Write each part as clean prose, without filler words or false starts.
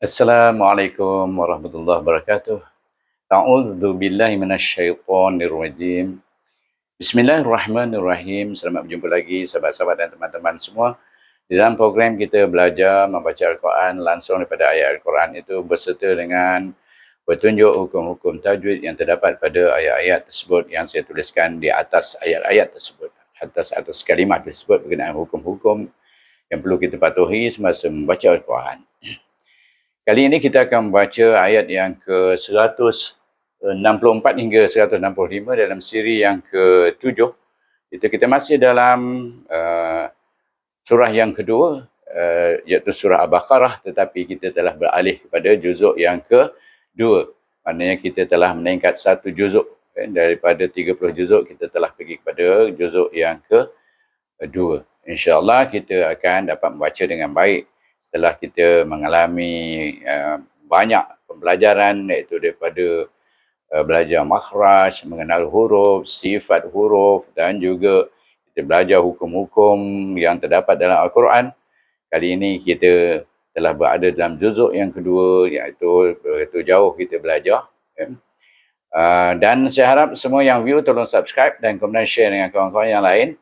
Assalamualaikum warahmatullahi wabarakatuh. A'udzu billahi minasyaitonir rajim. Bismillahirrahmanirrahim. Selamat berjumpa lagi sahabat-sahabat dan teman-teman semua. Di dalam program kita belajar membaca Al-Quran langsung daripada ayat Al-Quran itu berserta dengan petunjuk hukum-hukum tajwid yang terdapat pada ayat-ayat tersebut yang saya tuliskan di atas ayat-ayat tersebut. Atas kalimah tersebut berkenaan hukum-hukum yang perlu kita patuhi semasa membaca Al-Quran. Kali ini kita akan membaca ayat yang ke-164 hingga 165 dalam siri yang ke-7. Kita masih dalam surah yang kedua, iaitu surah Al-Baqarah, tetapi kita telah beralih kepada juzuk yang ke-2. Maknanya kita telah meningkat satu juzuk. Daripada 30 juzuk, kita telah pergi kepada juzuk yang ke-2. InsyaAllah kita akan dapat membaca dengan baik setelah kita mengalami banyak pembelajaran, iaitu daripada belajar makhraj, mengenal huruf, sifat huruf, dan juga kita belajar hukum-hukum yang terdapat dalam Al-Quran. Kali ini kita telah berada dalam juzuk yang kedua, iaitu begitu jauh kita belajar. Dan saya harap semua yang view tolong subscribe dan kemudian share dengan kawan-kawan yang lain.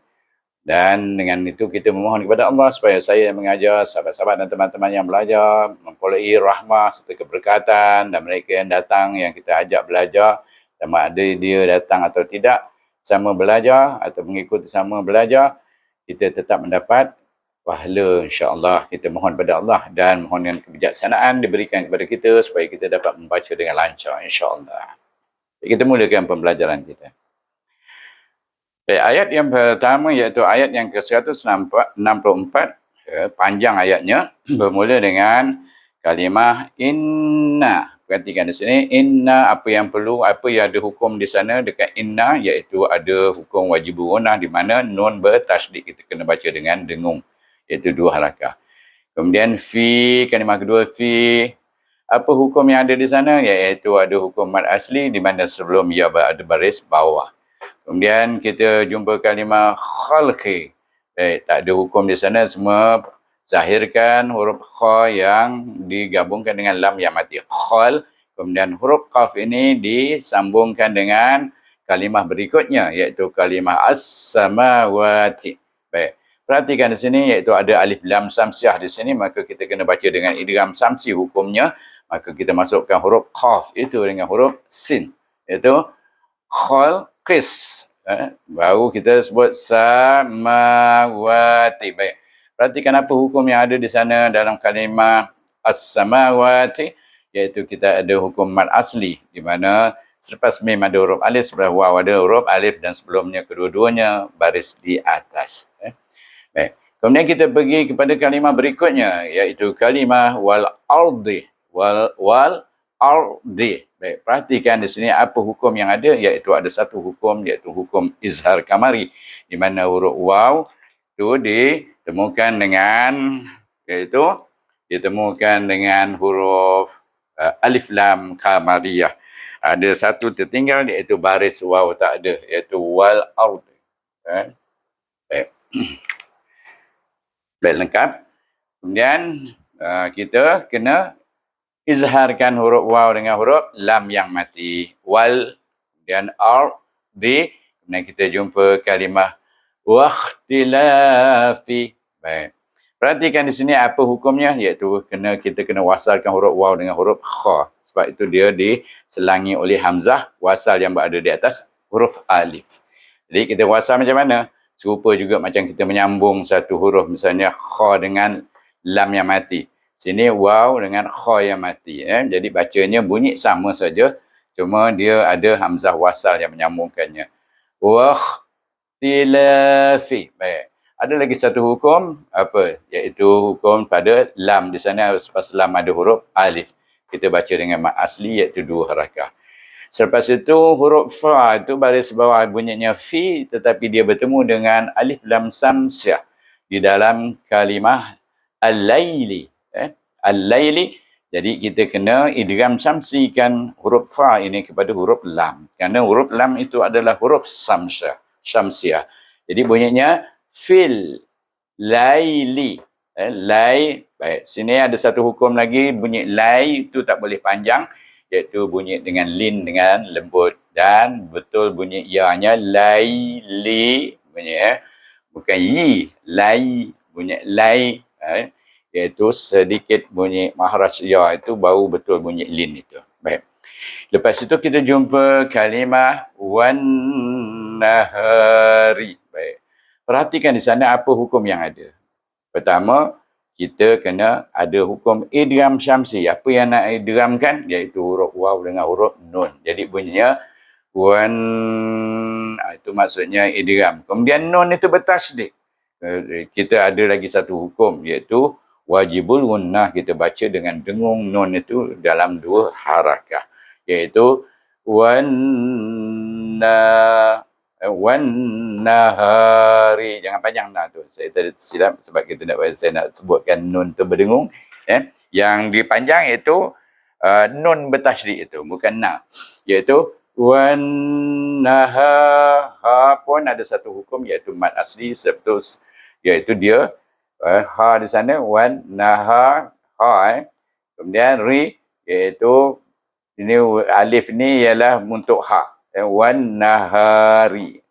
Dan dengan itu kita memohon kepada Allah supaya saya yang mengajar, sahabat-sahabat dan teman-teman yang belajar memperoleh rahmah serta keberkatan, dan mereka yang datang yang kita ajak belajar, sama ada dia datang atau tidak, sama belajar atau mengikuti sama belajar, kita tetap mendapat pahala insya-Allah. Kita mohon kepada Allah dan mohon dengan kebijaksanaan diberikan kepada kita supaya kita dapat membaca dengan lancar insya-Allah. Kita mulakan pembelajaran kita. Ayat yang pertama iaitu ayat yang ke-164, panjang ayatnya, bermula dengan kalimah inna. Perhatikan di sini, inna, apa yang perlu, apa yang ada hukum di sana dekat inna, iaitu ada hukum wajib gunah di mana nun bertasydid, kita kena baca dengan dengung, iaitu dua harakah. Kemudian fi, kalimah kedua fi, apa hukum yang ada di sana, iaitu ada hukum mad asli di mana sebelum ia berada baris bawah. Kemudian kita jumpa kalimah khalqi. Tak ada hukum di sana, semua zahirkan huruf kha yang digabungkan dengan lam yang mati. Khal. Kemudian huruf qaf ini disambungkan dengan kalimah berikutnya, iaitu kalimah as-samawati. Baik. Perhatikan di sini, iaitu ada alif lam samsiah di sini, maka kita kena baca dengan idgham samsi hukumnya. Maka kita masukkan huruf qaf itu dengan huruf sin, iaitu khalqis. Baru kita sebut samawati. Baik. Perhatikan apa hukum yang ada di sana dalam kalimah as-samawati, iaitu kita ada hukum mad asli, di mana selepas mim ada huruf alif, sebelah waw ada huruf alif, dan sebelumnya kedua-duanya baris di atas. Baik. Kemudian kita pergi kepada kalimah berikutnya, iaitu kalimah wal ardi. Wal ardi. Baik, perhatikan di sini apa hukum yang ada, iaitu ada satu hukum, iaitu hukum izhar kamari, di mana huruf waw itu ditemukan dengan, iaitu ditemukan dengan huruf alif lam kamariyah. Ada satu tertinggal, iaitu baris waw tak ada, iaitu wal ardi. Baik. Baik, lengkap. Kemudian kita kena izharkan huruf waw dengan huruf lam yang mati. Wal dan ardi. Kemudian kita jumpa kalimah wakhtilafi. Baik. Perhatikan di sini apa hukumnya, iaitu kita kena wasalkan huruf waw dengan huruf kha. Sebab itu dia diselangi oleh hamzah wasal yang berada di atas huruf alif. Jadi kita wasal macam mana? Serupa juga macam kita menyambung satu huruf, misalnya kha dengan lam yang mati. Sini waw dengan kha yang mati. Jadi bacanya bunyi sama saja, cuma dia ada hamzah wasal yang menyambungkannya. Wakhtilafi. Baik. Ada lagi satu hukum, apa? Iaitu hukum pada lam. Di sana selepas lam ada huruf alif. Kita baca dengan mad asli, iaitu dua harakah. Selepas itu huruf fa itu baris bawah bunyinya fi, tetapi dia bertemu dengan alif lam samsiah di dalam kalimah al-laili. Al-laili. Jadi kita kena idgham samsikan huruf fa ini kepada huruf lam. Kerana huruf lam itu adalah huruf syamsiah. Jadi bunyinya fil laili. Baik, sini ada satu hukum lagi, bunyi lai itu tak boleh panjang, iaitu bunyi dengan lin, dengan lembut. Dan betul bunyi ya-nya lai, li, bunyi bukan yi, lai, bunyi lai, iaitu sedikit bunyi mahraj ya itu baru betul bunyi lin itu. Baik. Lepas itu kita jumpa kalimah wan nahari. Baik. Perhatikan di sana apa hukum yang ada. Pertama, kita kena ada hukum idgham syamsi. Apa yang nak idghamkan? Iaitu huruf waw dengan huruf nun. Jadi bunyinya wan, itu maksudnya idgham. Kemudian nun itu bertasydid. Kita ada lagi satu hukum, iaitu wajibul gunnah. Kita baca dengan dengung nun itu dalam 2 harakah. Iaitu wan nahari. Jangan panjang nah tu. Saya tadi silap sebab saya nak sebutkan nun tu berdengung. Yang dipanjang iaitu nun bertasydid itu, bukan na. Iaitu wan naha, ha pun ada satu hukum iaitu mad asli sebetul, iaitu dia ha di sana wan naha ha. Kemudian ri iaitu ini alif ni ialah untuk ha. Wan nahari.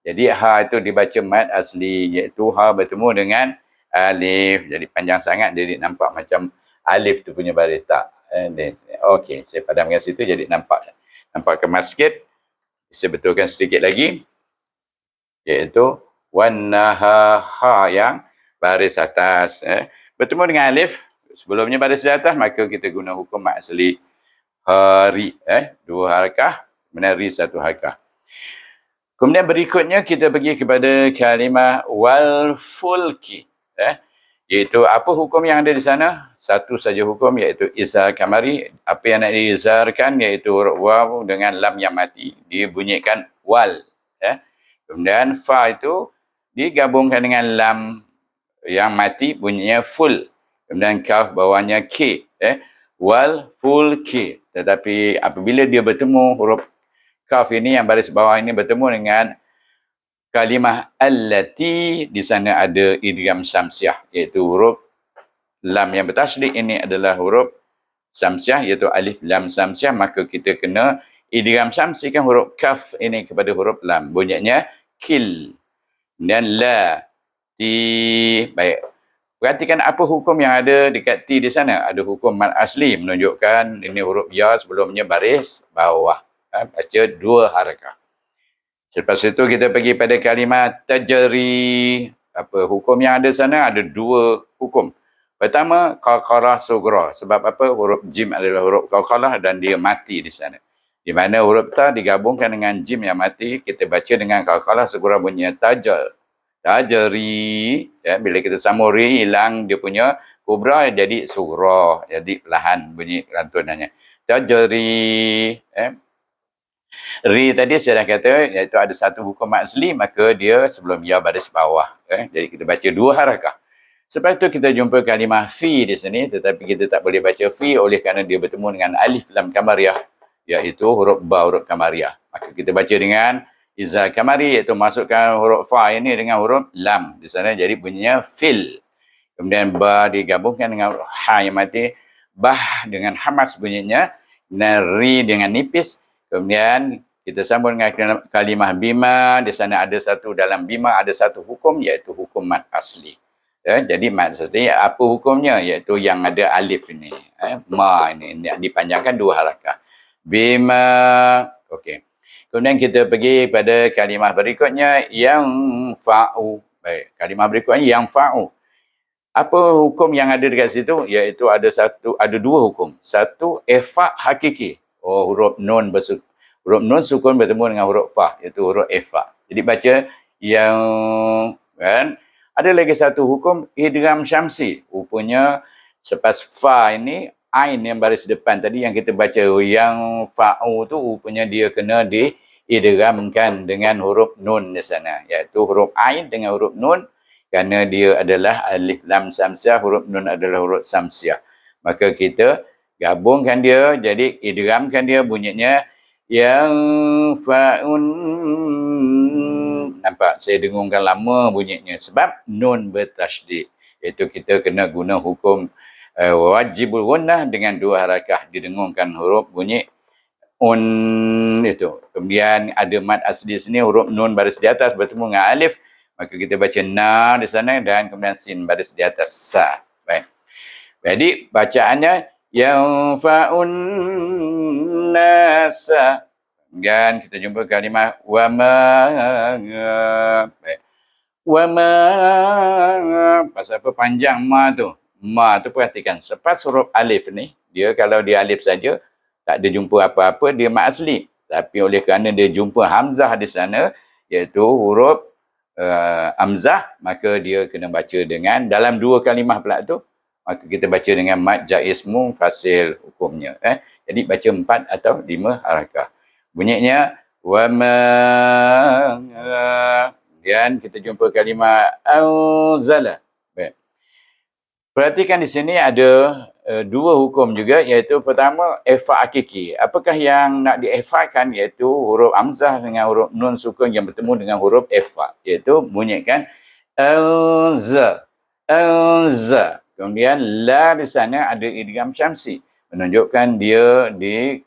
Jadi ha itu dibaca mad asli, iaitu ha bertemu dengan alif. Jadi panjang sangat, jadi nampak macam alif tu punya baris tak. Okey, saya padamkan situ jadi nampak kemas sikit. Saya betulkan sedikit lagi. Iaitu wan naha yang baris atas bertemu dengan alif. Sebelumnya baris di atas, maka kita guna hukum mad asli hari, 2 harakah, kemudian ri 1 harakah. Kemudian berikutnya kita pergi kepada kalimah wal fulki, iaitu apa hukum yang ada di sana? Satu saja hukum, iaitu izhar kamari. Apa yang nak diizharkan iaitu huruf waw dengan lam yang mati, dibunyikan wal. Kemudian fa itu digabungkan dengan lam yang mati, bunyinya full. Kemudian kaf bawahnya k, wal fulki. Tetapi apabila dia bertemu huruf kaf ini yang baris bawah ini bertemu dengan kalimah allati, di sana ada idgham syamsiah, iaitu huruf lam yang bertasydid ini adalah huruf syamsiah, iaitu alif lam syamsiah, maka kita kena idgham syamsikan huruf kaf ini kepada huruf lam, bunyinya kil. Dan la ti. Baik. Perhatikan apa hukum yang ada dekat ti di sana. Ada hukum mad asli menunjukkan ini huruf ya sebelumnya baris bawah. Baca 2 harakah. Selepas itu kita pergi pada kalimat tajri. Apa hukum yang ada sana? Ada 2 hukum. Pertama, qalqalah sughra. Sebab apa? Huruf jim adalah huruf qalqalah dan dia mati di sana. Di mana huruf ta digabungkan dengan jim yang mati, kita baca dengan qalqalah sughra bunyinya tajal. Tajri, bila kita sambung ri, hilang dia punya kubra, jadi sughra, jadi perlahan bunyi lantunannya. Tajri, ri tadi saya dah kata, iaitu ada satu hukum asli, maka dia sebelum ya baris bawah. Jadi kita baca 2 harakah. Sebab itu kita jumpa kalimah fi di sini, tetapi kita tak boleh baca fi oleh kerana dia bertemu dengan alif lam kamariyah, iaitu huruf ba, huruf kamariyah. Maka kita baca dengan izhar kamari, iaitu masukkan huruf fa ini dengan huruf lam di sana, jadi bunyinya fil. Kemudian ba digabungkan dengan huruf ha yang mati, bah dengan hamas bunyinya, dan ri dengan nipis. Kemudian kita sambung dengan kalimah bima. Di sana ada satu, dalam bima ada satu hukum, iaitu hukum mad asli. Jadi maksudnya apa hukumnya? Iaitu yang ada alif ini, ma ini dipanjangkan 2 harakah. Bima. Okey. Kemudian kita pergi pada kalimah berikutnya, yang fa'u. Baik, kalimah berikutnya yang fa'u. Apa hukum yang ada dekat situ? Iaitu ada 2 hukum. Satu, ifa hakiki. Huruf nun huruf nun sukun bertemu dengan huruf fa, iaitu huruf ifa. Jadi baca yang, kan? Ada lagi satu hukum idgham syamsi. Rupanya selepas fa ini, ain yang baris depan tadi yang kita baca yang fa'u tu, rupanya dia kena diidghamkan dengan huruf nun di sana, iaitu huruf ain dengan huruf nun, kerana dia adalah alif lam samsiah, huruf nun adalah huruf samsiah. Maka kita gabungkan dia, jadi idghamkan dia, bunyinya yang fa'un. Nampak saya dengungkan lama bunyinya sebab nun bertasydid. Iaitu kita kena guna hukum wajibul gunnah dengan 2 harakah. Didengungkan huruf bunyi itu. Kemudian ada mad asli sini, huruf nun baris di atas bertemu dengan alif. Maka kita baca na di sana dan kemudian sin baris di atas sa. Baik. Jadi bacaannya yanfa'un nasa. Kemudian kita jumpa kalimah wa ma. Baik. Wa ma. Pasal apa panjang ma tu? Ma tu perhatikan. Selepas huruf alif ni, dia kalau dia alif saja, tak ada jumpa apa-apa, dia mad asli. Tapi oleh kerana dia jumpa hamzah di sana, iaitu huruf hamzah, maka dia kena baca dengan, dalam 2 kalimah pula tu, maka kita baca dengan mad jaiz munfasil hukumnya. Jadi baca 4 atau 5 harakah. Bunyinya, wa ma. Kemudian kita jumpa kalimah anzala. Perhatikan di sini ada 2 hukum juga, iaitu pertama ifa hakiki. Apakah yang nak diifakan, iaitu huruf hamzah dengan huruf nun sukun yang bertemu dengan huruf ifa, iaitu bunyikan anza, anza. Kemudian la di sana ada idgham syamsi, menunjukkan dia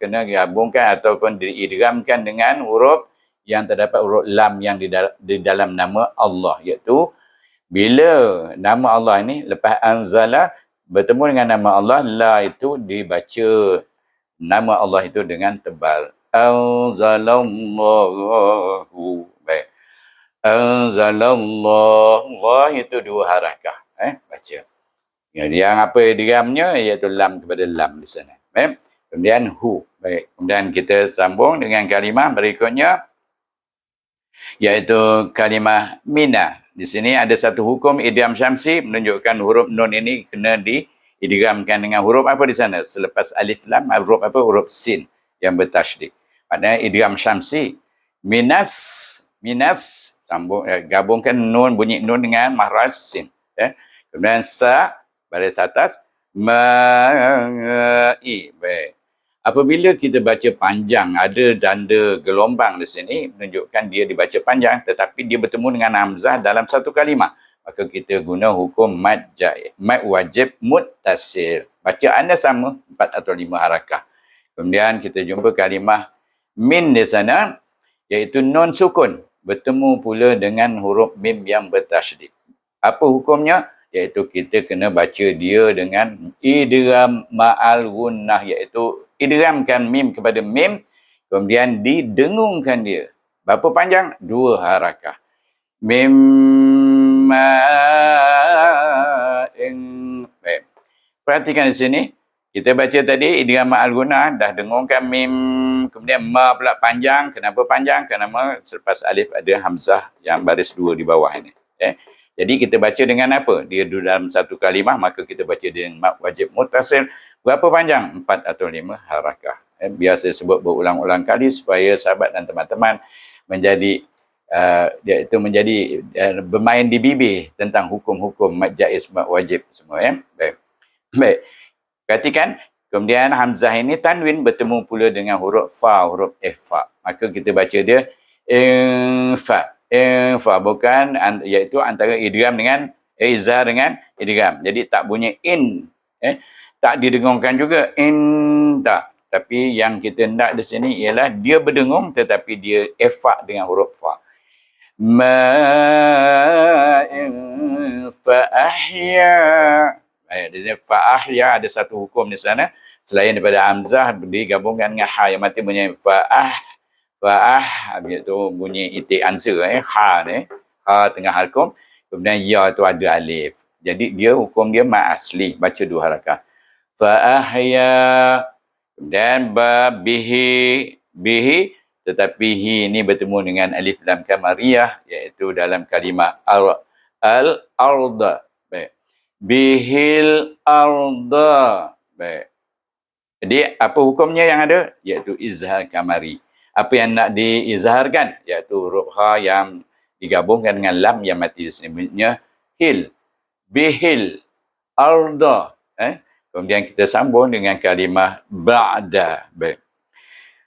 kena gabungkan ataupun diidghamkan dengan huruf yang terdapat huruf lam yang di dalam nama Allah, iaitu bila nama Allah ini lepas anzala bertemu dengan nama Allah, la itu dibaca nama Allah itu dengan tebal. Anzalallahu. Baik. Anzalallahu itu 2 harakah. Baca. Yang apa idghamnya, iaitu lam kepada lam di sana. Baik. Kemudian hu. Baik. Kemudian kita sambung dengan kalimah berikutnya, iaitu kalimah mina. Di sini ada satu hukum idgham syamsi, menunjukkan huruf nun ini kena diidghamkan dengan huruf apa di sana? Selepas alif lam, huruf apa? Huruf sin yang bertasydid. Maknanya idgham syamsi. Minas, sambung, gabungkan nun, bunyi nun dengan mahraj sin. Kemudian sa, baris atas, ma'i. Baik. Apabila kita baca panjang, ada tanda gelombang di sini, menunjukkan dia dibaca panjang, tetapi dia bertemu dengan hamzah dalam satu kalimah. Maka kita guna hukum mad wajib muttasil. Bacaannya sama, 4 atau 5 harakah. Kemudian kita jumpa kalimah min di sana, iaitu nun sukun, bertemu pula dengan huruf mim yang bertasydid. Apa hukumnya? Iaitu kita kena baca dia dengan idgham ma'al gunnah, iaitu idghamkan mim kepada mim, kemudian didengungkan dia. Berapa panjang? 2 harakah. Mim ma'in. Baik. Perhatikan di sini. Kita baca tadi idgham ma'al gunnah, dah dengungkan mim, kemudian ma pula panjang. Kenapa panjang? Kerana selepas alif ada hamzah yang baris 2 di bawah ini. Jadi kita baca dengan apa? Dia dalam satu kalimah, maka kita baca dengan mad wajib muttasil. Berapa panjang? 4 atau 5 harakah. Biasa sebut berulang-ulang kali supaya sahabat dan teman-teman menjadi bermain di bibir tentang hukum-hukum mad jaiz, mad wajib semua. Baik. Baik. Perhatikan, kemudian hamzah ini tanwin bertemu pula dengan huruf fa, huruf ifa. Maka kita baca dia fa. Fa, bukan, iaitu antara idgham dengan izhar dengan idgham. Jadi tak bunyi in, tak didengungkan juga in, tak. Tapi yang kita hendak di sini ialah dia berdengung tetapi dia ifa dengan huruf fa. Ma'in fa'ahya. Baik, fa'ahya ada satu hukum di sana. Selain daripada hamzah digabungkan dengan ha yang mati bunyi fa'ah, iaitu bunyi itik answer, ha ni, ha tengah halkum, kemudian ya tu ada alif. Jadi dia hukum dia ma asli, baca 2 harakah. Fa ahya, kemudian bihi, tetapi hi ni bertemu dengan alif lam kamariyah, iaitu dalam kalimah al-arda. Baik. Bihil arda. Baik. Jadi apa hukumnya yang ada? Iaitu izhar kamari. Apa yang nak diizharkan? Iaitu huruf ha yang digabungkan dengan lam yang mati disebutnya hil. Bihil arda. Kemudian kita sambung dengan kalimah ba'da. Baik.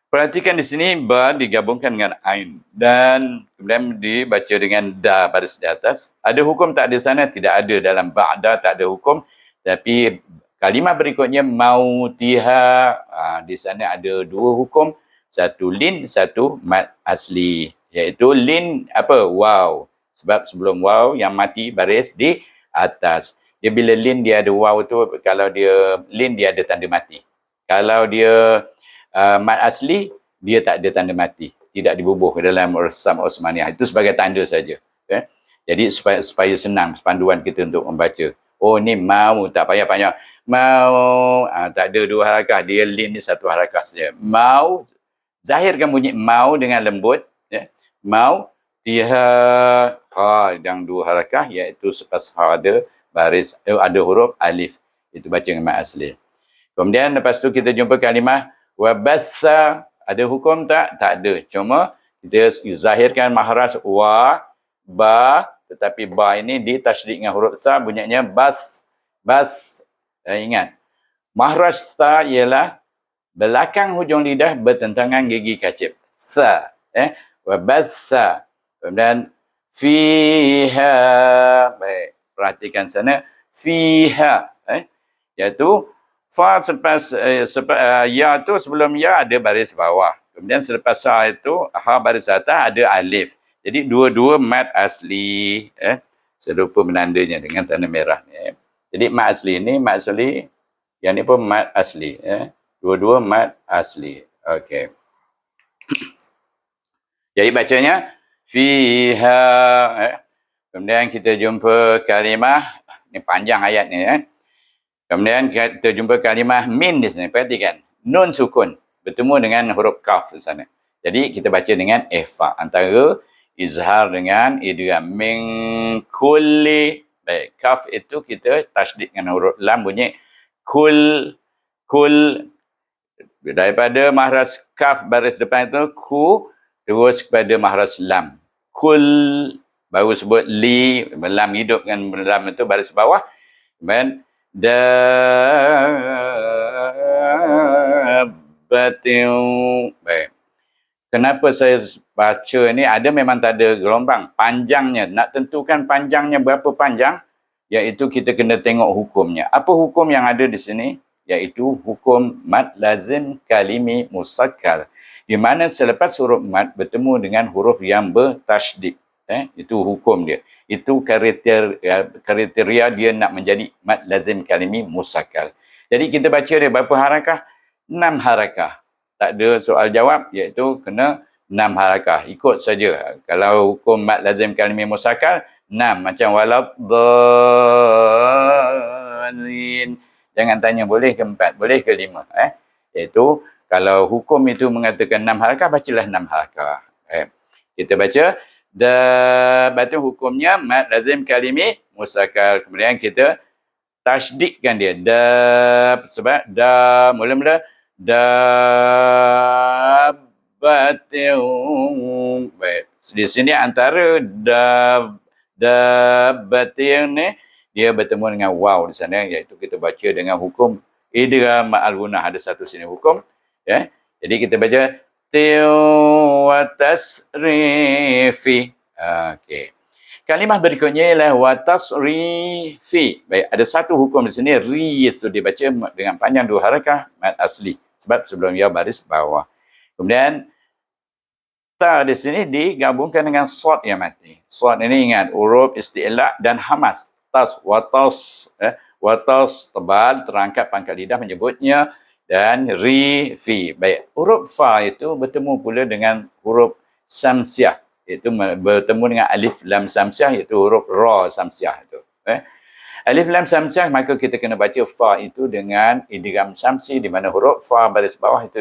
Perhatikan di sini ba digabungkan dengan ain dan kemudian dibaca dengan da baris di atas. Ada hukum tak ada sana? Tidak ada dalam ba'da, tak ada hukum. Tapi kalimah berikutnya mautiha, di sana ada dua hukum. Satu lin, satu mat asli. Iaitu lin apa? Waw. Sebab sebelum waw yang mati baris di atas. Dia bila lin dia ada waw tu, kalau dia lin dia ada tanda mati. Kalau dia mat asli, dia tak ada tanda mati. Tidak dibubuh ke dalam Resam Osmaniyah. Itu sebagai tanda saja. Okay? Jadi supaya senang panduan kita untuk membaca. Oh ni mau, tak payah panjang. Mau, tak ada dua harakah. Dia lin ni satu harakah saja. Mau, zahirkan bunyi mau dengan lembut. Ya. Mau, tiha, ha yang dua harakah, iaitu selepas ha ada baris, ada huruf alif. Itu baca dengan mat asli. Kemudian lepas tu kita jumpa kalimah wabatha. Ada hukum tak? Tak ada. Cuma kita zahirkan mahraj wa, ba, tetapi ba ini ditasydid dengan huruf sa, bunyinya bas. Bas. Ingat. Mahraj sa ialah belakang hujung lidah bertentangan gigi kacip. Sa. Wabatha. Kemudian fiha. Baik. Perhatikan sana. Fiha. Iaitu fa selepas ya tu, sebelum ya ada baris bawah. Kemudian selepas sa itu ha baris atas ada alif. Jadi dua-dua mat asli. Saya lupa menandanya dengan tanda merah ni. Jadi mat asli ni, mat asli. Yang ni pun mat asli. Dua-dua mat asli. Okey. Jadi bacanya fiha. Kemudian kita jumpa kalimah, ni panjang ayat ni. Kemudian kita jumpa kalimah min di sini. Perhatikan. Nun sukun bertemu dengan huruf kaf di sana. Jadi kita baca dengan ikhfa. Antara izhar dengan idgham. Min kulli. Baik. Kaf itu kita tasydid dengan huruf lam bunyi kul. Kul. Daripada mahraj kaf baris depan itu ku. Terus kepada mahraj lam. Kul. Baru sebut li. Lam hidup dengan lam itu baris bawah. Kemudian dabbatin. Baik. Kenapa saya baca ni ada memang tak ada gelombang. Panjangnya, nak tentukan panjangnya berapa panjang, iaitu kita kena tengok hukumnya. Apa hukum yang ada di sini? Iaitu hukum mad lazim kalimi musakkal. Di mana selepas huruf mad bertemu dengan huruf yang bertasydid. Itu hukum dia. Itu kriteria dia nak menjadi mad lazim kalimi musakkal. Jadi kita baca dia berapa harakah? 6 harakah. Tak ada soal jawab, iaitu kena 6 harakah. Ikut saja. Kalau hukum mad lazim kalimi musakkal, 6. Macam waladhdallin. Jangan tanya boleh ke 4, boleh ke 5. Iaitu kalau hukum itu mengatakan 6 harakah, bacalah 6 harakah. Kita baca batu hukumnya mad lazim kalimi musakkal. Kemudian kita tasydidkan dia. Sebab mula-mula dabbatin. Baik. Di sini antara dabbatin ni dia bertemu dengan waw di sana, iaitu kita baca dengan hukum idgham ma'al gunah. Ada satu sini hukum. Jadi kita baca wa tasrifi. Okey. Kalimah berikutnya ialah wa tasrifi. Baik, ada satu hukum di sini, ri itu dibaca dengan panjang 2 harakah mad asli sebab sebelum ya baris bawah. Kemudian ta di sini digabungkan dengan shad yang mati. Shad ini ingat huruf isti'la dan hamas. Tas wa tas, tebal, terangkat pangkat lidah menyebutnya. Dan ri, fi. Baik, huruf fa itu bertemu pula dengan huruf samsiah. Itu bertemu dengan alif lam samsiah, iaitu huruf ra samsiah itu. Alif lam samsiah, maka kita kena baca fa itu dengan idgham samsi, di mana huruf fa baris bawah itu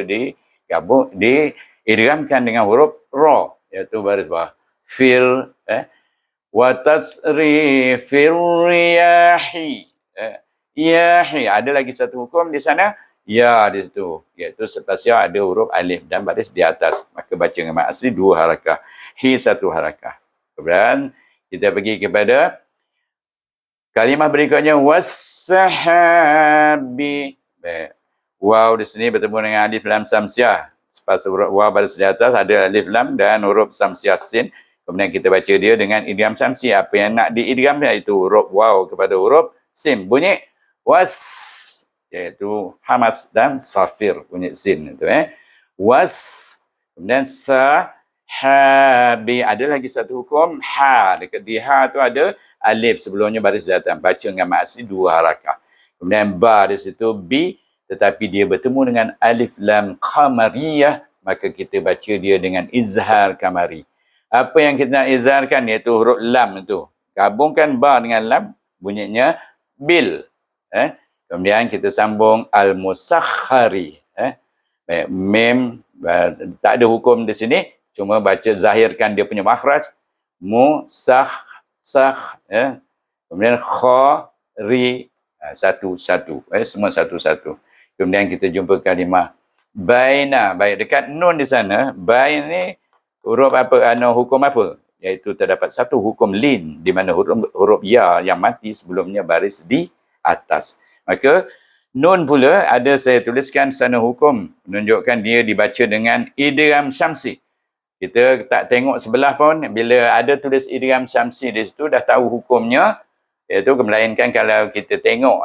diidghamkan dengan huruf ra, iaitu baris bawah. Fir, wa tasrifir riyahi. Yahi. Ada lagi satu hukum di sana. Ya di situ, iaitu selepas ya ada huruf alif dan baris di atas, maka baca dengan mat asli 2 harakah, hi 1 harakah. Kemudian kita pergi kepada kalimah berikutnya wassahabi. Waw di sini bertemu dengan alif lam samsiah Lepas huruf waw baris di atas ada alif lam dan huruf samsiah sin. Kemudian kita baca dia dengan idgham samsi. Apa yang nak diidgham iaitu huruf waw kepada huruf sin. Bunyi was, iaitu hamas dan safir, bunyi sin itu was. Kemudian sahabi, ada lagi satu hukum ha. Dekat di ha tu ada alif sebelumnya baris di atas. Baca dengan mat asli 2 harakah. Kemudian ba di situ bi, tetapi dia bertemu dengan alif lam qamariyah, maka kita baca dia dengan izhar kamari. Apa yang kita nak izharkan iaitu huruf lam itu. Gabungkan ba dengan lam, bunyinya bil. Kemudian kita sambung al-musakhari. Mem, tak ada hukum di sini, cuma baca zahirkan dia punya makhraj. Musakh, kemudian kha, ri, satu-satu. Semua satu-satu. Kemudian kita jumpa kalimah baina. Baik, dekat nun di sana, bain ni huruf apa, hukum apa? Iaitu terdapat satu hukum lin, di mana huruf ya yang mati sebelumnya baris di atas. Maka nun pula ada saya tuliskan sana hukum, menunjukkan dia dibaca dengan idgham syamsi. Kita tak tengok sebelah pun, bila ada tulis idgham syamsi di situ dah tahu hukumnya, iaitu melainkan kalau kita tengok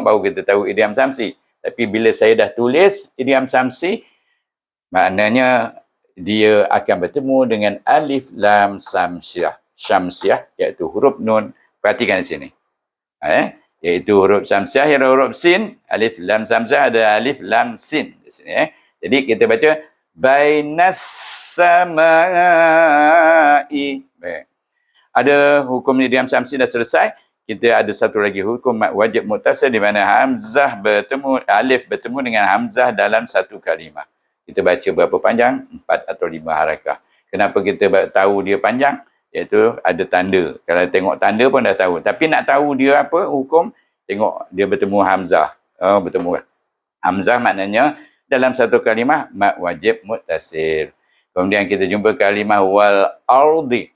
baru kita tahu idgham syamsi. Tapi bila saya dah tulis idgham syamsi, maknanya dia akan bertemu dengan alif lam syamsiah, iaitu huruf nun. Perhatikan di sini. Iaitu huruf syamsiah ialah huruf sin, alif lam syamsiah ada alif lam sin di sini. Jadi kita baca bainas samai. Baik. Ada hukum idgham syamsi dah selesai. Kita ada satu lagi hukum mad wajib muttasil, di mana hamzah bertemu, alif bertemu dengan hamzah dalam satu kalimah. Kita baca berapa panjang? 4 atau 5 harakah. Kenapa kita tahu dia panjang? Iaitu ada tanda. Kalau tengok tanda pun dah tahu. Tapi nak tahu dia apa hukum, tengok dia bertemu hamzah. Bertemu hamzah maknanya dalam satu kalimah mad wajib muttasil. Kemudian kita jumpa kalimah wal ardi.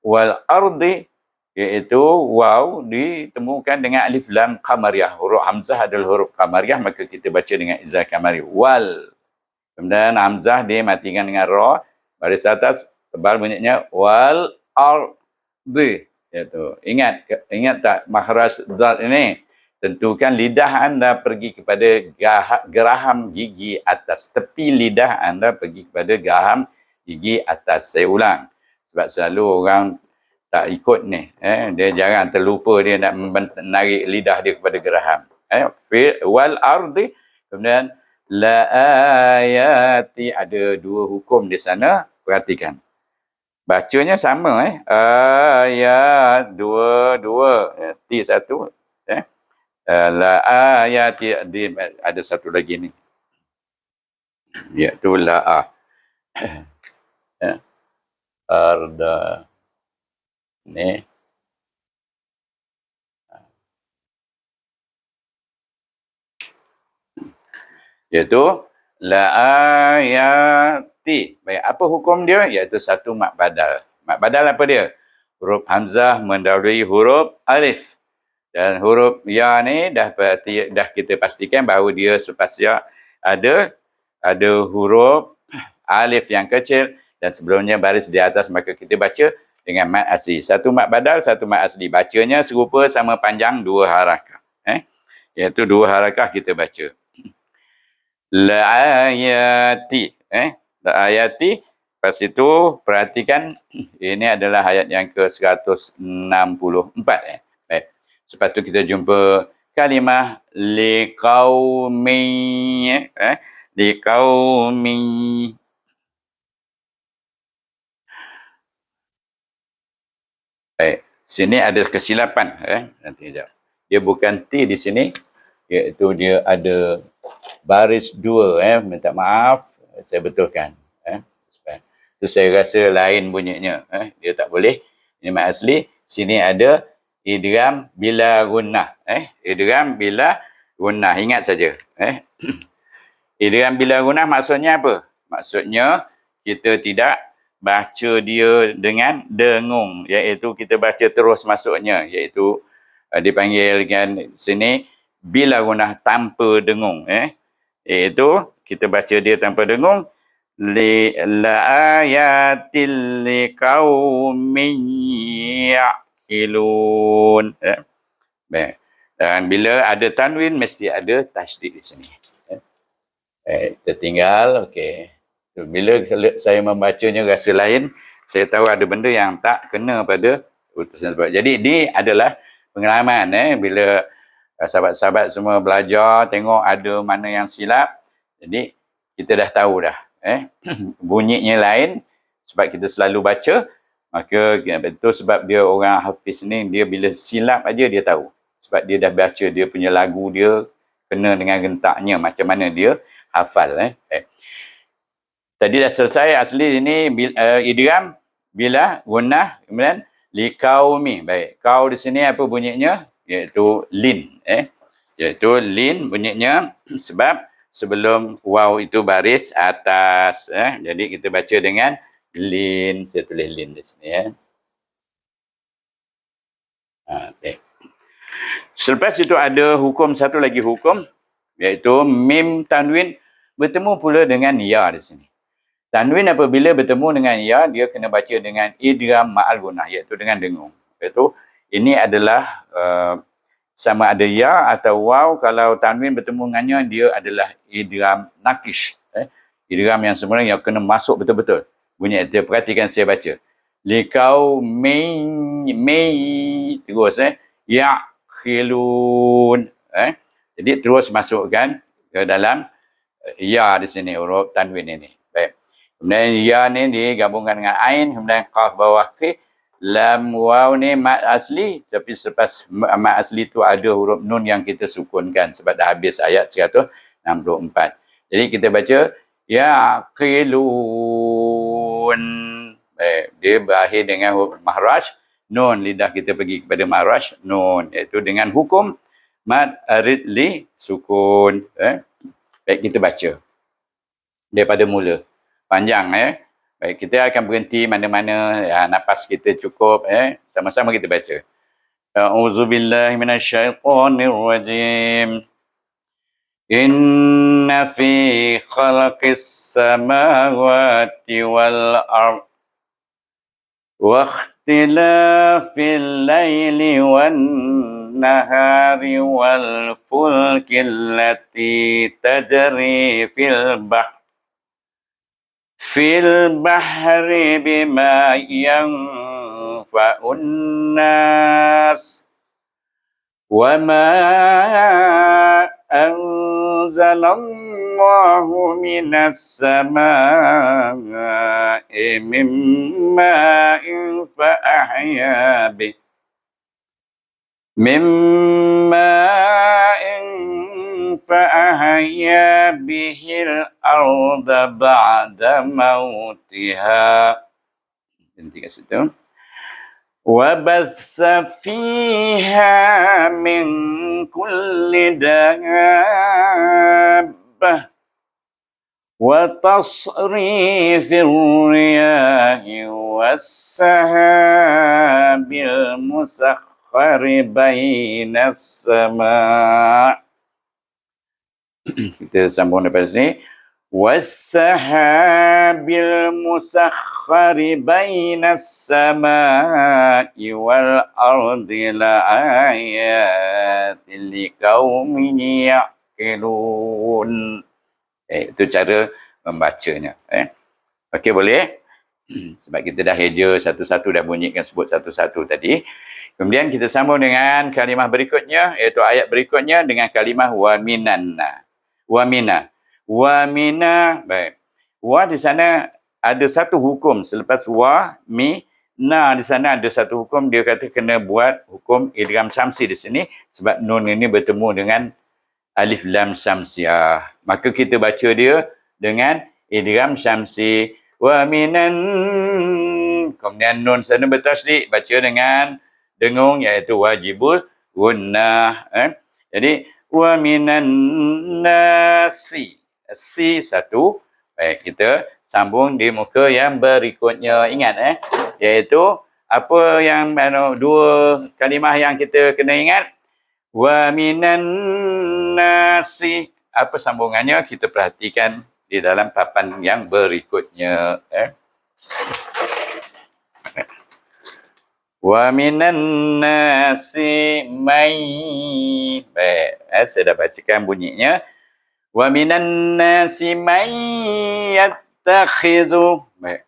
Wal ardi iaitu waw ditemukan dengan alif lam qamariyah. Huruf hamzah adalah huruf qamariyah, maka kita baca dengan izhar kamari. Wal. Kemudian hamzah dimatikan dengan ra, baris atas tebal bunyinya wal ardi. Iaitu ingat tak makhraj dal ini? Tentukan lidah anda pergi kepada geraham gigi atas. Tepi lidah anda pergi kepada geraham gigi atas. Saya ulang. Sebab selalu orang tak ikut ni. Dia jarang, terlupa dia nak menarik lidah dia kepada geraham. Wal ardi. Kemudian la ayati, ada 2 hukum di sana, perhatikan. Bacanya sama ayat 2 ti 1 la ayati, ada satu lagi ni. Iaitu la arda ni. Iaitu la ayati. Baik, apa hukum dia? Iaitu satu mad badal. Mad badal apa dia? Huruf hamzah mendahului huruf alif. Dan huruf ya ni dah kita pastikan bahawa dia selepas ya ada huruf alif yang kecil dan sebelumnya baris di atas, maka kita baca dengan mad asli. Satu mad badal, satu mad asli. Bacanya serupa, sama panjang, 2 harakah. Iaitu 2 harakah kita baca. La ayati. La ayati. Lepas itu, perhatikan, ini adalah ayat yang ke-164. Baik. Lepas itu kita jumpa kalimah liqaumi. Liqaumi. Baik. Sini ada kesilapan. Nanti sekejap. Dia bukan T di sini. Iaitu dia ada baris 2. Minta maaf. Saya betulkan. Itu saya rasa lain bunyinya. Dia tak boleh. Ini mat asli. Sini ada idgham bila gunnah. Idgham bila gunnah. Ingat saja. Idgham bila gunnah maksudnya apa? Maksudnya kita tidak baca dia dengan dengung. Iaitu kita baca terus masuknya. Iaitu dipanggilkan sini bila gunnah tanpa dengung. Iaitu kita baca dia tanpa dengung. La ayatil liqaumin ya'qilun. Baik. Dan bila ada tanwin mesti ada tasydid di sini. Tertinggal, okey. Bila saya membacanya rasa lain, saya tahu ada benda yang tak kena pada utusan sebab. Jadi ini adalah pengalaman bila sahabat-sahabat semua belajar, tengok ada mana yang silap. Jadi kita dah tahu dah. Bunyinya lain sebab kita selalu baca, maka betul sebab dia orang hafiz ni, dia bila silap aja dia tahu. Sebab dia dah baca dia punya lagu dia kena dengan rentaknya macam mana dia hafal. Tadi dah selesai asli ini idgham bila gunnah, kemudian liqaumi. Baik, kau di sini apa bunyinya? Iaitu lin. Iaitu lin bunyinya sebab sebelum waw itu baris atas. Jadi kita baca dengan lin. Saya tulis lin di sini. Okay. Selepas itu ada hukum, satu lagi hukum, iaitu mim tanwin bertemu pula dengan ya di sini. Tanwin apabila bertemu dengan ya, dia kena baca dengan idgham ma'al gunnah, iaitu dengan dengung. Iaitu ini adalah sama ada ya atau waw. Kalau tanwin bertemu dengannya, dia adalah idgham nakish. Idgham yang sebenarnya yang kena masuk betul-betul. Bunyi itu, perhatikan saya baca. Likau mei terus ya'khilun. Jadi terus masukkan ke dalam ya di sini, huruf tanwin ini. Baik. Kemudian ya ni digabungkan dengan ain, kemudian qaf bawah fi, lam waw ni mat asli, tapi selepas mat asli tu ada huruf nun yang kita sukunkan sebab dah habis ayat 164. Jadi kita baca ya'khilun. Baik, dia berakhir dengan huruf mahraj nun, lidah kita pergi kepada mahraj nun, iaitu dengan hukum mad arid li sukun. Baik, kita baca daripada mula panjang. Baik, kita akan berhenti mana-mana nafas kita cukup. Sama-sama kita baca. A'udzubillahi minasyaitonirrajim. Inna fi khalqis samawati wal ardh wa ikhtilafil laili wan nahari wal fulkil lati tajri fil bahri bima yanfa'un nas wa ma anzalallahu minas samaa'i min ma'in fa'ahya bih فأحيا به الأرض بعد موتها. Nanti kat situ. وبث فيها من كل دابة وتصريف الرياح والسحاب المسخر بين السماء. Kita sambung daripada sini. Wassahabil musakhkhari bainas samaa'i wal ardi la ayatin liqaumin ya'qilun. Itu cara membacanya. Okey, boleh? Sebab kita dah heja satu-satu, dah bunyikan sebut satu-satu tadi. Kemudian kita sambung dengan kalimah berikutnya, iaitu ayat berikutnya dengan kalimah wa minanna. Wa mina. Wa mina. Baik. Wa di sana ada satu hukum. Selepas wa, mi, na di sana ada satu hukum. Dia kata kena buat hukum idgham syamsi di sini. Sebab nun ini bertemu dengan alif lam syamsiah. Maka kita baca dia dengan idgham syamsi. Wa minan. Kemudian nun sana bertasydid. Baca dengan dengung, iaitu wajibul gunnah. Jadi, wa minan nasi. Si satu. Baik, kita sambung di muka yang berikutnya. Ingat iaitu apa yang dua kalimah yang kita kena ingat. Wa minan nasi. apa sambungannya kita perhatikan di dalam papan yang berikutnya. Wa minan nasi may. Baik, saya dah bacakan bunyinya. Wa minan nasi may yattakhizu. Baik.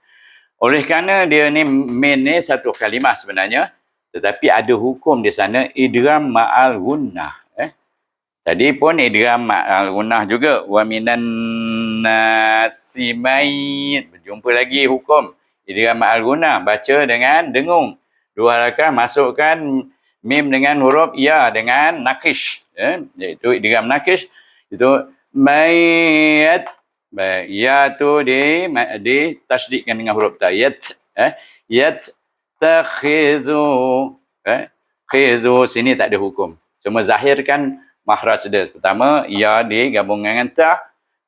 Oleh kerana dia ni min ni satu kalimah sebenarnya, tetapi ada hukum di sana idgham ma'al gunnah. Tadi pun idgham ma'al gunnah juga. Wa minan nasi may. Berjumpa lagi hukum idgham ma'al gunnah, baca dengan dengung. Dua harakah, masukkan mim dengan huruf ya dengan nakish, iaitu idgham nakish. Itu mayat, ya tu di tasdidkan dengan huruf ta, yat takhizu, khizu sini tak ada hukum, cuma zahirkan makhraj dia. Pertama ya digabungkan dengan ta,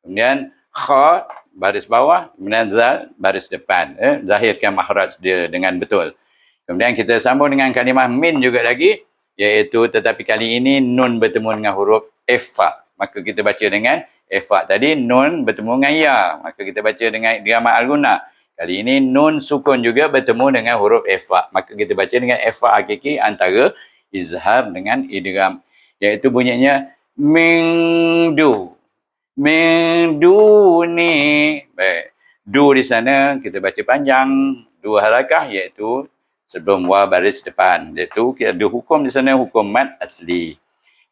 kemudian kha baris bawah, kemudian zal baris depan, zahirkan makhraj dia dengan betul. Kemudian kita sambung dengan kalimah min juga lagi, iaitu tetapi kali ini nun bertemu dengan huruf ifa. Maka kita baca dengan ifa. Tadi nun bertemu dengan ya, maka kita baca dengan idgham ma'al gunnah. Kali ini nun sukun juga bertemu dengan huruf ifa. Maka kita baca dengan ifa hakiki antara izhar dengan idgham. Iaitu bunyinya min du. Min du ni. Baik. Du di sana kita baca panjang, dua harakah, iaitu sebelum wa baris depan. Iaitu ada hukum di sana, hukum mad asli.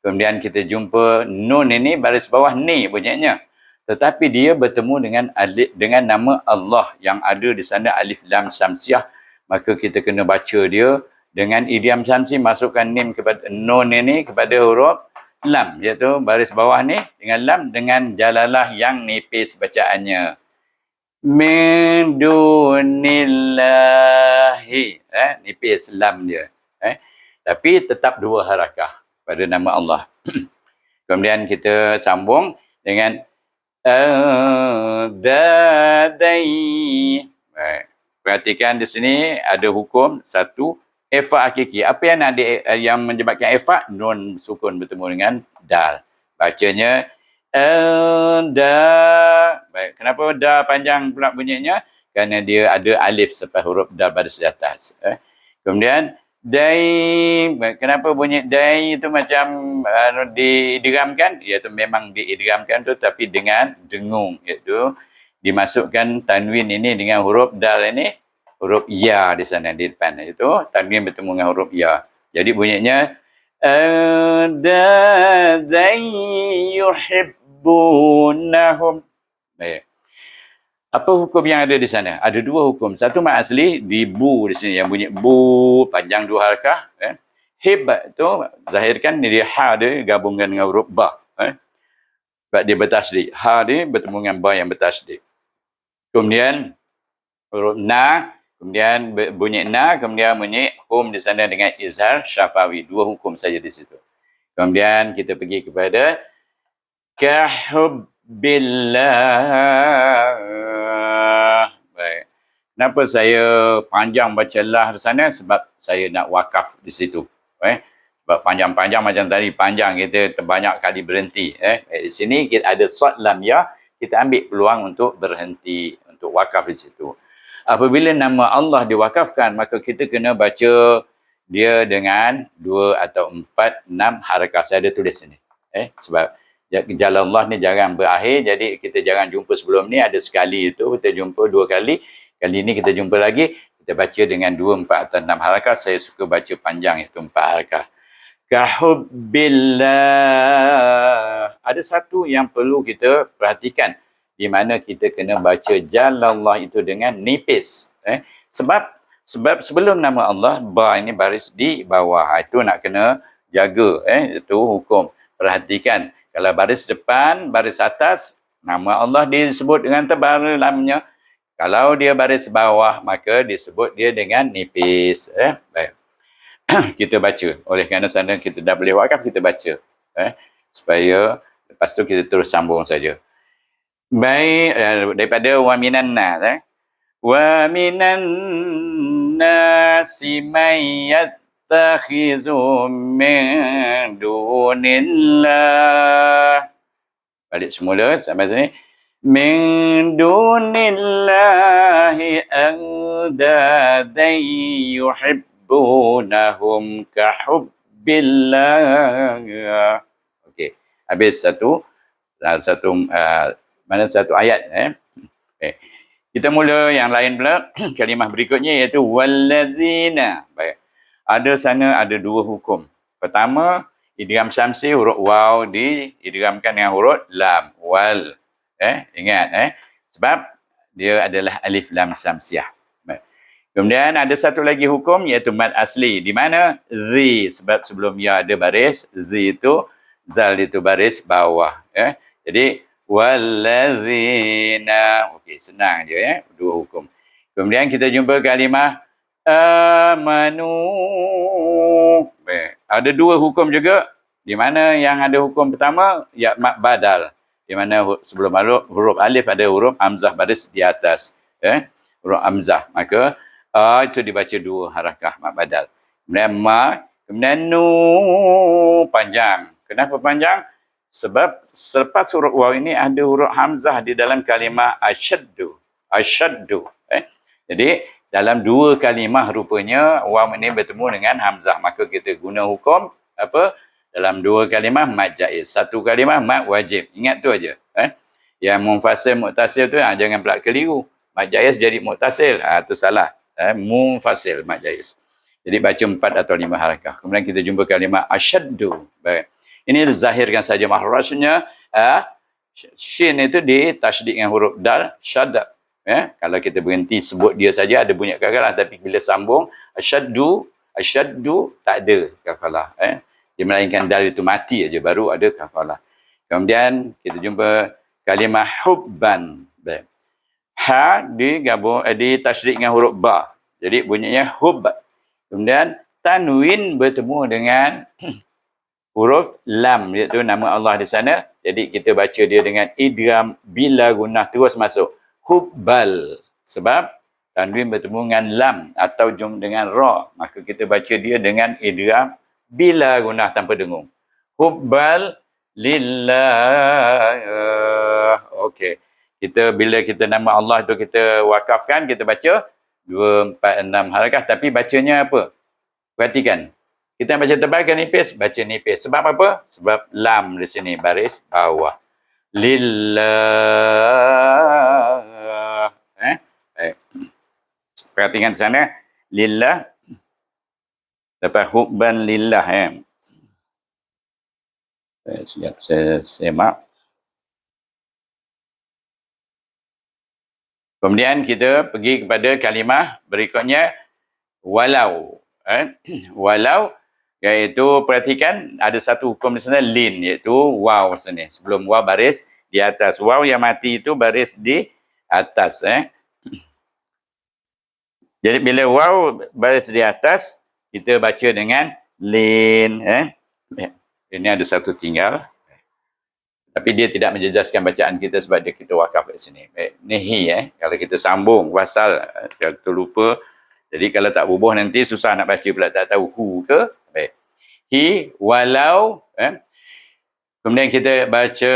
Kemudian kita jumpa nun ini baris bawah ni bunyinya. Tetapi dia bertemu dengan alif, dengan nama Allah yang ada di sana alif lam samsiah. Maka kita kena baca dia dengan idgham samsi, masukkan nim kepada nun ini kepada huruf lam, iaitu baris bawah ni dengan lam dengan jalalah yang nipis bacaannya. Min dunillahi, nipis lam dia, tapi tetap dua harakah pada nama Allah. Kemudian kita sambung dengan dadai. Perhatikan di sini ada hukum satu, ifa hakiki. Apa yang menyebabkan ifa? Nun sukun bertemu dengan dal. Bacanya da. Baik, kenapa da panjang pula bunyinya? Kerana dia ada alif selepas huruf dal baris di atas. Kemudian dai. Baik, kenapa bunyi dai itu macam diidghamkan? Iaitu memang diidghamkan tu, tapi dengan dengung, iaitu dimasukkan tanwin ini dengan huruf dal ini, huruf ya di sana di depan, itu tanwin bertemu dengan huruf ya. Jadi bunyinya dadai yuhibbunahum. Baik. Apa hukum yang ada di sana? Ada dua hukum. Satu mad asli di bu di sini yang bunyi bu panjang dua harakah. Hib tu zahirkan dia ha dia gabungkan dengan huruf ba. Sebab dia bertasydid. Ha dia bertemu dengan ba yang bertasydid. Kemudian huruf na, kemudian bunyi na, kemudian bunyi hum di sana dengan izhar syafawi. Dua hukum saja di situ. Kemudian kita pergi kepada kahubbillah. Baik. Kenapa saya panjang baca lah di sana? Sebab saya nak wakaf di situ. Sebab panjang-panjang macam tadi, panjang kita terbanyak kali berhenti. Di sini kita ada sad lam ya, kita ambil peluang untuk berhenti, untuk wakaf di situ. Apabila nama Allah diwakafkan, maka kita kena baca dia dengan 2 atau 4, 6 harakah. Saya ada tulis sini. Sebab jalan Allah ni jarang berakhir, jadi kita jarang jumpa sebelum ni. Ada sekali itu, kita jumpa 2 kali. Kali ni kita jumpa lagi, kita baca dengan 2, 4 atau 6 harakah. Saya suka baca panjang, itu 4 harakah. Kahubbillah. Ada satu yang perlu kita perhatikan, di mana kita kena baca jalan Allah itu dengan nipis. Sebab sebelum nama Allah, ba ini baris di bawah. Itu nak kena jaga. Itu hukum. Perhatikan. Kalau baris depan, baris atas, nama Allah disebut dengan tebal lamnya. Kalau dia baris bawah, maka disebut dia dengan nipis. Baik. Kita baca. Oleh kerana sana kita dah boleh wakaf, kita baca. Supaya lepas tu kita terus sambung saja. Baik, daripada wa minan nas. Wa minan nasi may yattakhizu min dunillah. Balik semula sampai sini. Min dunillahi andadan yuhibbunahum kahubbillah. Okey. Habis satu ayat. Okay. Kita mula yang lain pula. Kalimah berikutnya iaitu wallazina. Baik. Ada dua hukum. Pertama, idgham syamsi huruf waw diidghamkan dengan huruf lam. Wal. Ingat. Sebab dia adalah alif lam syamsiah. Baik. Kemudian ada satu lagi hukum iaitu mad asli. Di mana? Zi. Sebab sebelum ya ada baris. Zi itu, zal itu baris bawah. Jadi, wallazina. Okey, senang je dua hukum. Kemudian kita jumpa kalimah amanu. Ada dua hukum juga. Di mana yang ada hukum pertama ya mat badal. Di mana sebelum huruf alif ada huruf hamzah baris di atas. Huruf hamzah. Maka itu dibaca dua harakah mat badal. Kemudian ma, kemudian nu panjang. Kenapa panjang? Sebab selepas huruf waw ini ada huruf hamzah di dalam kalimah asyaddu. Jadi dalam dua kalimah rupanya waw ini bertemu dengan hamzah. Maka kita guna hukum apa? Dalam dua kalimah mad jaiz. Satu kalimah mad wajib. Ingat tu aja. Yang munfasil muttasil tu jangan pula keliru. Mad jaiz jadi muttasil. Tu salah. Munfasil mad jaiz. Jadi baca 4 atau 5 harakah. Kemudian kita jumpa kalimah asyaddu. Baik. Ini zahirkan saja mahrajnya. Shin itu ditasydid dengan huruf dal, syadda. Kalau kita berhenti sebut dia saja ada bunyi kafalah, tapi bila sambung asyaddu tak ada kafalah. Dia melainkan dal itu mati aja baru ada kafalah. Kemudian kita jumpa kalimah hubban. Baik. Ha digabung ditasydid dengan huruf ba. Jadi bunyinya hub. Kemudian tanwin bertemu dengan huruf lam, iaitu nama Allah di sana. Jadi kita baca dia dengan idgham bila gunnah terus masuk. Hubbal. Sebab tanwin bertemu dengan lam atau jum dengan ra. Maka kita baca dia dengan idgham bila gunnah tanpa dengung. Hubbal lillah. Okey. Bila kita nama Allah tu kita wakafkan, kita baca 2, 4, 6 harakah. Tapi bacanya apa? Perhatikan. Kita baca tebal ke nipis? Baca nipis. Sebab apa? Sebab lam di sini, baris bawah. Lillah. Perhatikan di sana. Lillah. Lepas hubban lillah. Sekejap, saya semak. Kemudian kita pergi kepada kalimah berikutnya. Walau. Walau. Iaitu perhatikan ada satu hukum di sana lin, iaitu waw sini. Sebelum waw baris di atas. Waw yang mati itu baris di atas. Jadi bila waw baris di atas, kita baca dengan lin. Ini ada satu tinggal. Tapi dia tidak menjejaskan bacaan kita sebab dia kita wakaf kat sini. Nehi. Kalau kita sambung wasal, kalau terlupa. Jadi kalau tak bubuh nanti susah nak baca pula, tak tahu hu ke. Baik. Hi, walau. Kemudian kita baca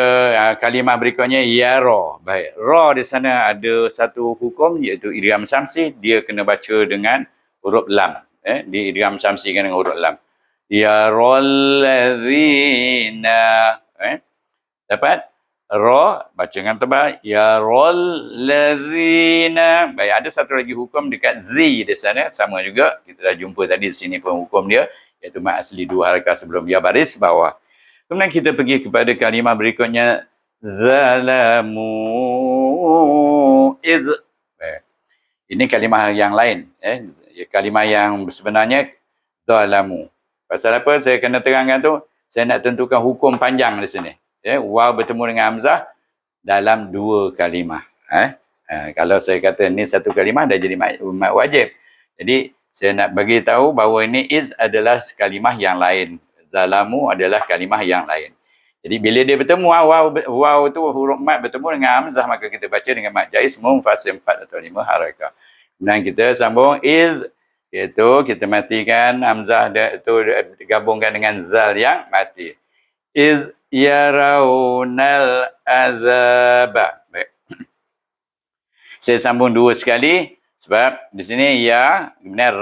kalimah berikutnya, ya ra. Baik. Ra di sana ada satu hukum iaitu idgham syamsi. Dia kena baca dengan huruf lam. Di idgham syamsi dengan huruf lam. Ya ralladzina. Dapat? Ra, baca dengan tebal. Ya ralladzina. Baik, ada satu lagi hukum dekat zi di sana. Sama juga. Kita dah jumpa tadi di sini pun hukum dia. Iaitu mat asli 2 harakah sebelum ya baris bawah. Kemudian kita pergi kepada kalimah berikutnya. Zalamu iz. Ini kalimah yang lain. Kalimah yang sebenarnya zalamu. Pasal apa saya kena terangkan tu? Saya nak tentukan hukum panjang di sini. Waw bertemu dengan hamzah dalam 2 kalimah. Kalau saya kata ni satu kalimah dah jadi mat wajib. Jadi saya nak bagi tahu bahawa ini iz adalah kalimah yang lain. Zalamu adalah kalimah yang lain. Jadi bila dia bertemu waw tu huruf mat bertemu dengan hamzah, maka kita baca dengan mat jaiz munfasil 4 atau 5 harakah. Dan kita sambung iz, iaitu kita matikan hamzah itu digabungkan dengan zal yang mati. Iz yarawnal azaba. Baik. Saya sambung dua sekali sebab di sini ya, kemudian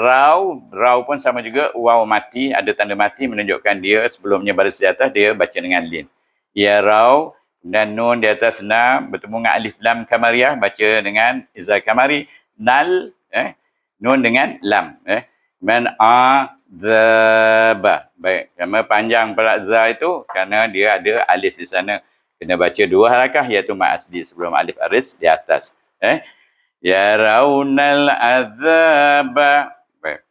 raw pun sama juga, waw mati, ada tanda mati menunjukkan dia sebelumnya baris di atas dia baca dengan lin. Ya raw dan nun di atas senam bertemu dengan alif lam kamariyah baca dengan iza kamari, nal nun dengan lam man azaba. Baik, nama panjang pula za itu kerana dia ada alif di sana, kena baca dua harakah iaitu mad asli sebelum alif aris di atas. Yarawnal azaba. Baik.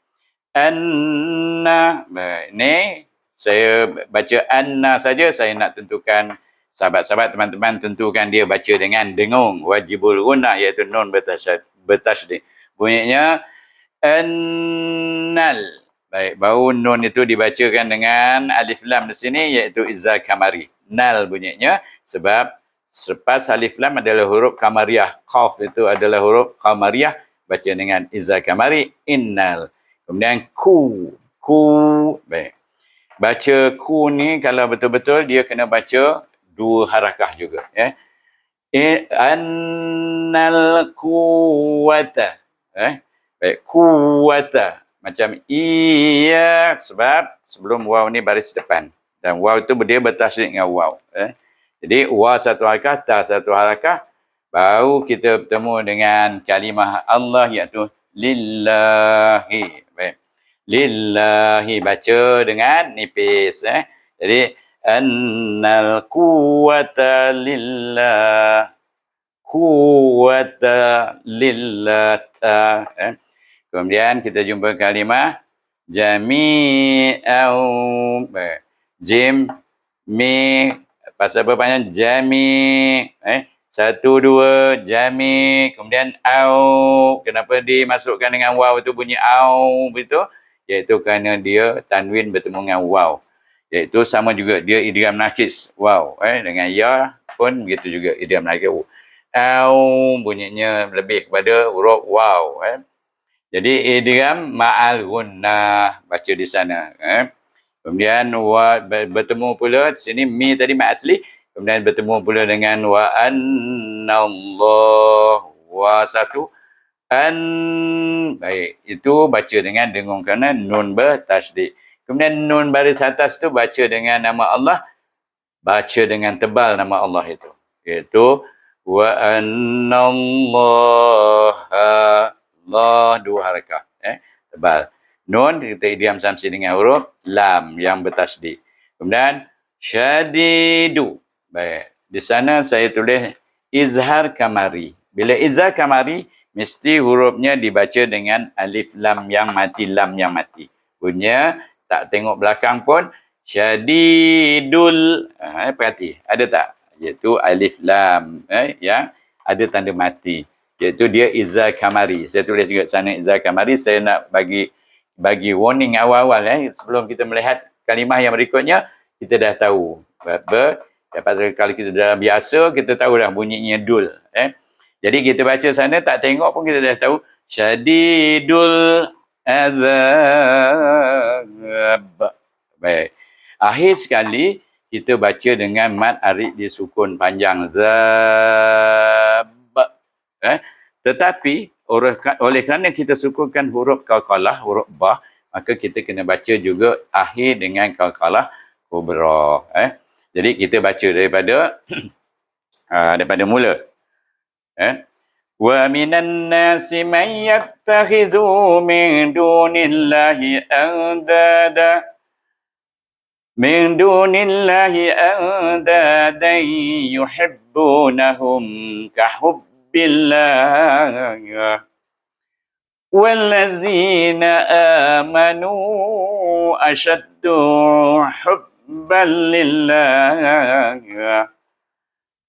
Anna. Baik. Ini saya baca anna saja, saya nak tentukan sahabat-sahabat teman-teman tentukan dia baca dengan dengung wajibul guna iaitu nun bertasydid. Bunyinya annal. Baik, baru nun itu dibacakan dengan alif lam di sini iaitu iza kamari. Nal bunyinya sebab selepas alif lam adalah huruf kamariyah. Qaf itu adalah huruf kamariyah. Baca dengan iza kamari, innal. Kemudian ku. Baik. Baca ku ni kalau betul-betul dia kena baca dua harakah juga. Annal kuwata. Baik. Kuwata. Macam iya sebab sebelum waw ni baris depan. Dan waw itu dia bertasydid dengan waw. Jadi, wa satu harakah, ta satu harakah, baru kita bertemu dengan kalimah Allah iaitu lillahi. Baik. Lillahi, baca dengan nipis. Jadi, annal quwata lillah. Quwata lillah. Kemudian kita jumpa kalimah jami'au. Jim, mi, pasal apa panjang? Jami. Satu, dua, jami. Kemudian au. Kenapa dimasukkan dengan waw itu bunyi au begitu? Iaitu kerana dia tanwin bertemu dengan waw. Iaitu sama juga dia idgham nakis waw. Dengan ya pun begitu juga idgham nakis. Au bunyinya lebih kepada huruf waw. Jadi idgham ma'al gunnah baca di sana. Kemudian wa bertemu pula di sini mi tadi mad asli, kemudian bertemu pula dengan wa annallah wa satu baik, itu baca dengan dengung kerana nun bertasydid. Kemudian nun baris atas tu baca dengan nama Allah, baca dengan tebal nama Allah itu, iaitu wa annallaha, Allah dua harakah tebal. Nun kita idgham samsi dengan huruf lam yang bertasydid. Kemudian syadidu. Baik. Di sana saya tulis izhar kamari. Bila izhar kamari mesti hurufnya dibaca dengan alif lam yang mati, lam yang mati. Punya tak tengok belakang pun syadidul. Perhati, ada tak? Iaitu alif lam yang ada tanda mati. Iaitu dia izhar kamari. Saya tulis juga sana izhar kamari. Saya nak bagi warning awal-awal sebelum kita melihat kalimah yang berikutnya, kita dah tahu. Pasal kalau kita dalam biasa, kita tahu dah bunyinya dul. Jadi kita baca sana, tak tengok pun kita dah tahu. Syadidul azab. Baik. Akhir sekali, kita baca dengan mad arid disukun panjang. Zab. Tetapi, oleh kerana kita sukunkan huruf qalqalah, huruf ba, maka kita kena baca juga akhir dengan qalqalah kubra. Jadi kita baca daripada daripada mula. Wa minan nasi man yattakhizu min dunillahi andada yuhibbunahum kahubbillah. والذين آمنوا أشد حبا لله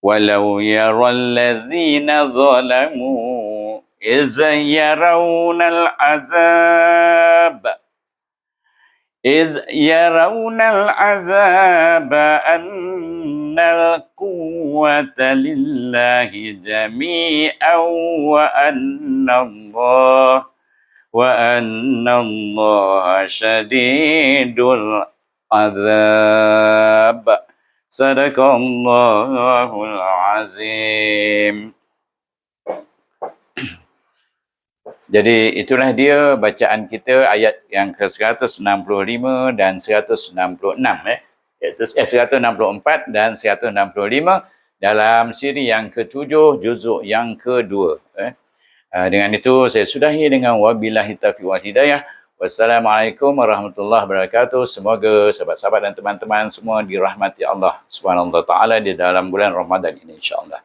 ولو يرى الذين ظلموا إذ يرون العذاب أن القوة لله جميعا وأن الله شديد العذاب. Sadaqallahul azim. Jadi itulah dia bacaan kita ayat yang ke-165 dan 166 iaitu 164 dan 165 dalam siri yang ke-7 juzuk yang kedua. Dengan itu saya sudahi dengan wabillahi taufiq wal hidayah. Wassalamualaikum warahmatullahi wabarakatuh. Semoga sahabat-sahabat dan teman-teman semua dirahmati Allah Subhanahu wa taala di dalam bulan Ramadan ini insya-Allah.